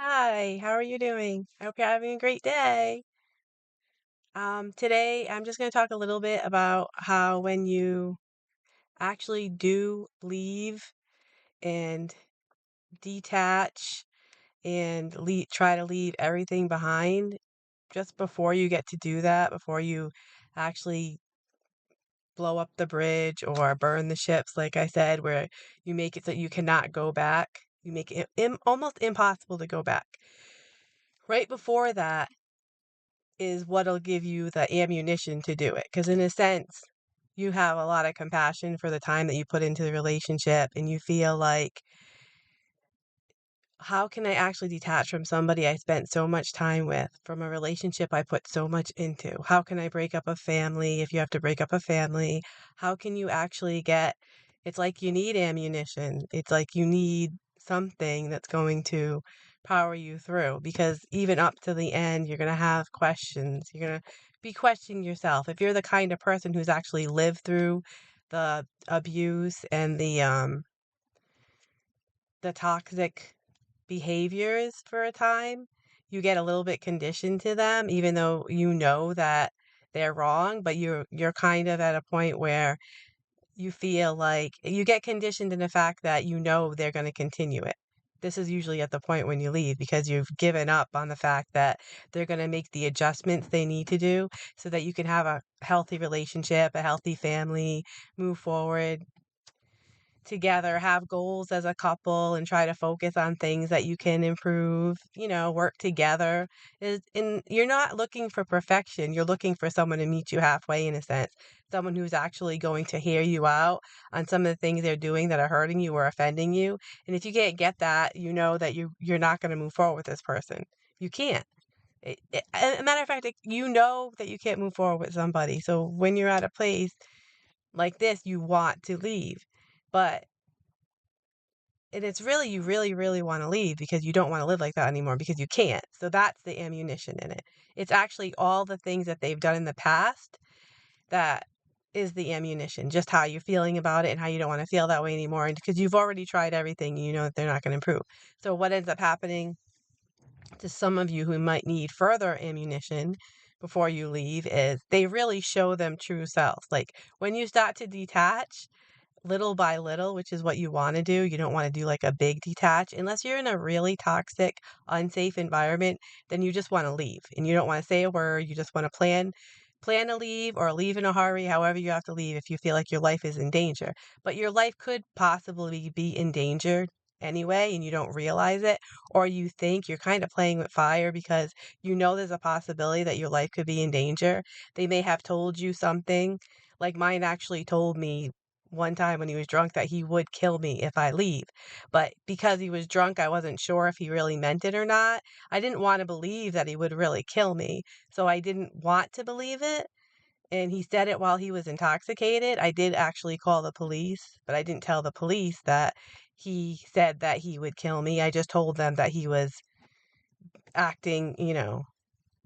Hi, how are you doing? I hope you're having a great day. Today I'm just going to talk a little bit about how when you actually do leave and detach and try to leave everything behind, just before you get to do that, before you actually blow up the bridge or burn the ships, like I said, where you make it so you cannot go back, you make it almost impossible to go back. Right before that, is what'll give you the ammunition to do it. Because in a sense, you have a lot of compassion for the time that you put into the relationship, and you feel like, how can I actually detach from somebody I spent so much time with, from a relationship I put so much into? How can I break up a family if you have to break up a family? How can you actually get, it's like you need ammunition. It's like you need something that's going to power you through, because even up to the end, you're going to have questions. You're going to be questioning yourself. If you're the kind of person who's actually lived through the abuse and the toxic behaviors for a time, you get a little bit conditioned to them, even though you know that they're wrong, but you're kind of at a point where you feel like you get conditioned in the fact that you know they're going to continue it. This is usually at the point when you leave, because you've given up on the fact that they're going to make the adjustments they need to do so that you can have a healthy relationship, a healthy family, move forward together, have goals as a couple, and try to focus on things that you can improve, work together. And you're not looking for perfection. You're looking for someone to meet you halfway, in a sense. Someone who's actually going to hear you out on some of the things they're doing that are hurting you or offending you. And if you can't get that, you know that you're not going to move forward with this person. You can't. A matter of fact, you know that you can't move forward with somebody. So when you're at a place like this, you want to leave. But and it's really, you really, really want to leave because you don't want to live like that anymore, because you can't. So that's the ammunition in it. It's actually all the things that they've done in the past that is the ammunition, just how you're feeling about it and how you don't want to feel that way anymore. And because you've already tried everything, you know that they're not going to improve. So what ends up happening to some of you who might need further ammunition before you leave is they really show them true selves. Like when you start to detach, little by little, which is what you want to do. You don't want to do like a big detach unless you're in a really toxic, unsafe environment. Then you just want to leave and you don't want to say a word. You just want to plan to leave or leave in a hurry, however you have to leave if you feel like your life is in danger. But your life could possibly be in danger anyway and you don't realize it, or you think you're kind of playing with fire because you know there's a possibility that your life could be in danger. They may have told you something, like mine actually told me one time when he was drunk that he would kill me if I leave. But because he was drunk, I wasn't sure if he really meant it or not. I didn't want to believe that he would really kill me, so I didn't want to believe it. And he said it while he was intoxicated. I did actually call the police, but I didn't tell the police that he said that he would kill me. I just told them that he was acting,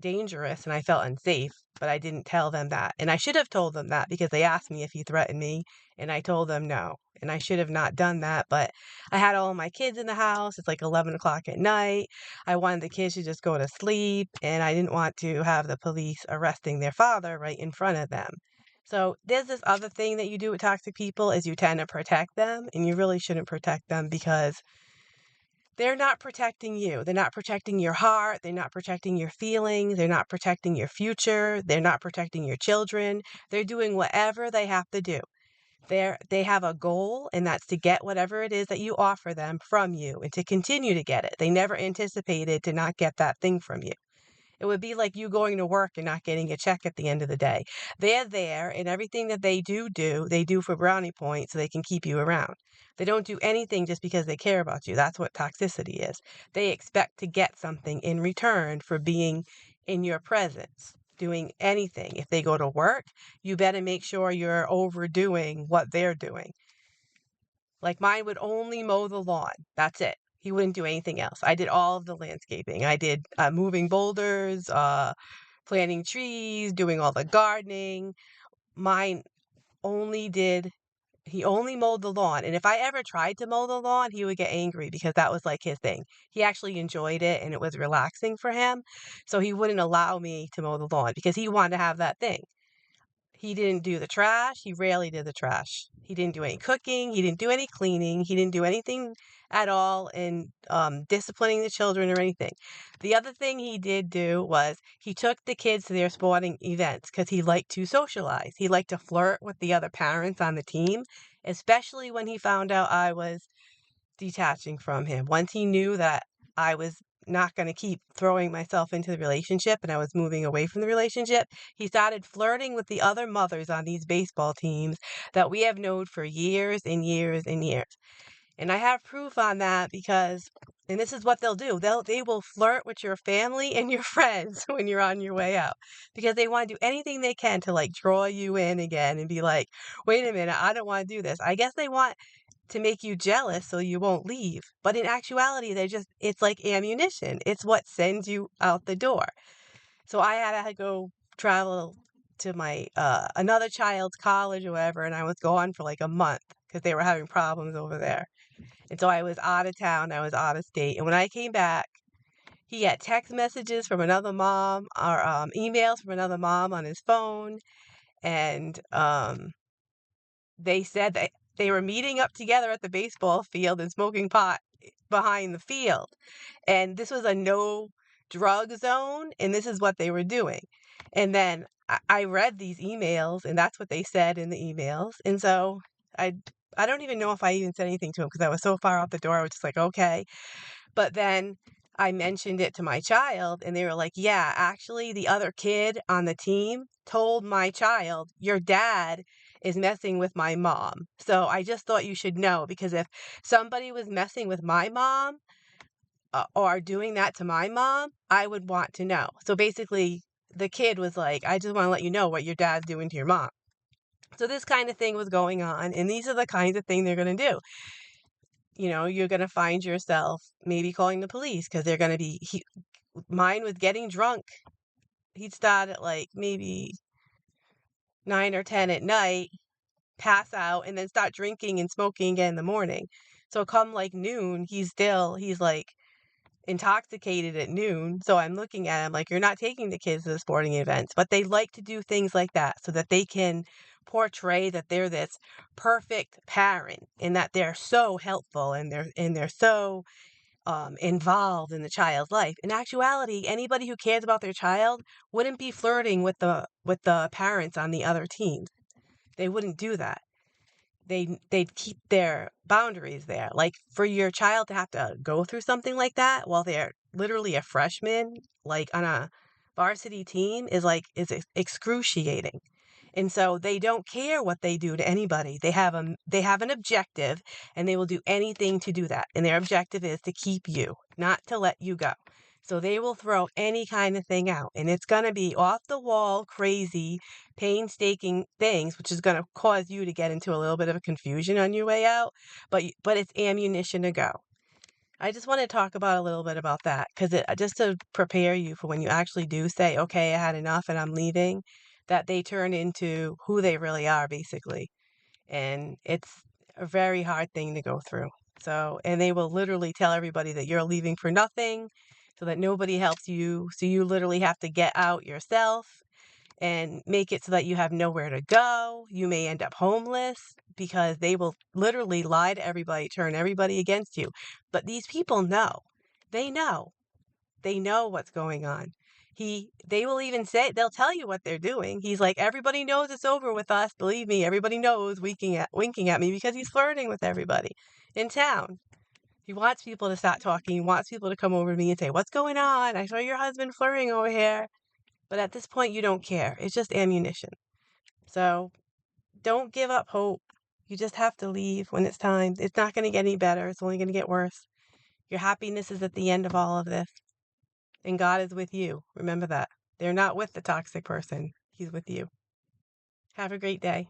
dangerous and I felt unsafe, but I didn't tell them that. And I should have told them that because they asked me if he threatened me and I told them no. And I should have not done that, but I had all my kids in the house. It's like 11 o'clock at night. I wanted the kids to just go to sleep and I didn't want to have the police arresting their father right in front of them. So there's this other thing that you do with toxic people is you tend to protect them, and you really shouldn't protect them because they're not protecting you. They're not protecting your heart. They're not protecting your feelings. They're not protecting your future. They're not protecting your children. They're doing whatever they have to do. They have a goal, and that's to get whatever it is that you offer them from you and to continue to get it. They never anticipated to not get that thing from you. It would be like you going to work and not getting a check at the end of the day. They're there, and everything that they do for brownie points so they can keep you around. They don't do anything just because they care about you. That's what toxicity is. They expect to get something in return for being in your presence, doing anything. If they go to work, you better make sure you're overdoing what they're doing. Like mine would only mow the lawn. That's it. He wouldn't do anything else. I did all of the landscaping. I did moving boulders, planting trees, doing all the gardening. Mine only did He only mowed the lawn, and if I ever tried to mow the lawn, he would get angry because that was, like, his thing. He actually enjoyed it, and it was relaxing for him, so he wouldn't allow me to mow the lawn because he wanted to have that thing. He didn't do the trash, he rarely did the trash. He didn't do any cooking, he didn't do any cleaning, he didn't do anything at all in, disciplining the children or anything. The other thing he did do was he took the kids to their sporting events because he liked to socialize. He liked to flirt with the other parents on the team, especially when he found out I was detaching from him. Once he knew that I was not going to keep throwing myself into the relationship and I was moving away from the relationship, he started flirting with the other mothers on these baseball teams that we have known for years and years and years. And I have proof on that because and this is what they'll do. They will flirt with your family and your friends when you're on your way out because they want to do anything they can to like draw you in again and be like, "Wait a minute, I don't want to do this." I guess they want to make you jealous so you won't leave. But in actuality, it's like ammunition. It's what sends you out the door. So I had to go travel to my another child's college or whatever, and I was gone for like a month because they were having problems over there. And so I was out of town, I was out of state. And when I came back, he had text messages from another mom or emails from another mom on his phone. And they said that they were meeting up together at the baseball field and smoking pot behind the field. And this was a no drug zone, and this is what they were doing. And then I read these emails, and that's what they said in the emails. And so I I don't even know if I even said anything to him because I was so far out the door. I was just like, okay. But then I mentioned it to my child, and they were like, yeah, actually, the other kid on the team told my child, your dad is messing with my mom. So I just thought you should know because if somebody was messing with my mom or doing that to my mom, I would want to know. So basically, the kid was like, I just want to let you know what your dad's doing to your mom. So this kind of thing was going on, and these are the kinds of thing they're going to do. You know, you're going to find yourself maybe calling the police because they're going to be mine was getting drunk. He'd start at like maybe 9 or 10 at night, pass out, and then start drinking and smoking again in the morning. So come like noon, he's like intoxicated at noon. So I'm looking at him like, you're not taking the kids to the sporting events. But they like to do things like that so that they can portray that they're this perfect parent and that they're so helpful and they're so involved in the child's life. In actuality, anybody who cares about their child wouldn't be flirting with the parents on the other team. They wouldn't do that. They'd keep their boundaries there. Like for your child to have to go through something like that while they're literally a freshman, like on a varsity team, is excruciating. And so they don't care what they do to anybody. They have an objective and they will do anything to do that. And their objective is to keep you, not to let you go. So they will throw any kind of thing out and it's going to be off the wall, crazy, painstaking things, which is going to cause you to get into a little bit of a confusion on your way out, but it's ammunition to go. I just want to talk about a little bit about that because just to prepare you for when you actually do say, okay, I had enough and I'm leaving, that they turn into who they really are, basically. And it's a very hard thing to go through. So, and they will literally tell everybody that you're leaving for nothing so that nobody helps you. So you literally have to get out yourself and make it so that you have nowhere to go. You may end up homeless because they will literally lie to everybody, turn everybody against you. But these people know. They know. They know what's going on. They will even say, they'll tell you what they're doing. He's like, everybody knows it's over with us. Believe me, everybody knows, winking at me because he's flirting with everybody in town. He wants people to stop talking. He wants people to come over to me and say, what's going on? I saw your husband flirting over here. But at this point, you don't care. It's just ammunition. So don't give up hope. You just have to leave when it's time. It's not going to get any better. It's only going to get worse. Your happiness is at the end of all of this. And God is with you. Remember that. They're not with the toxic person. He's with you. Have a great day.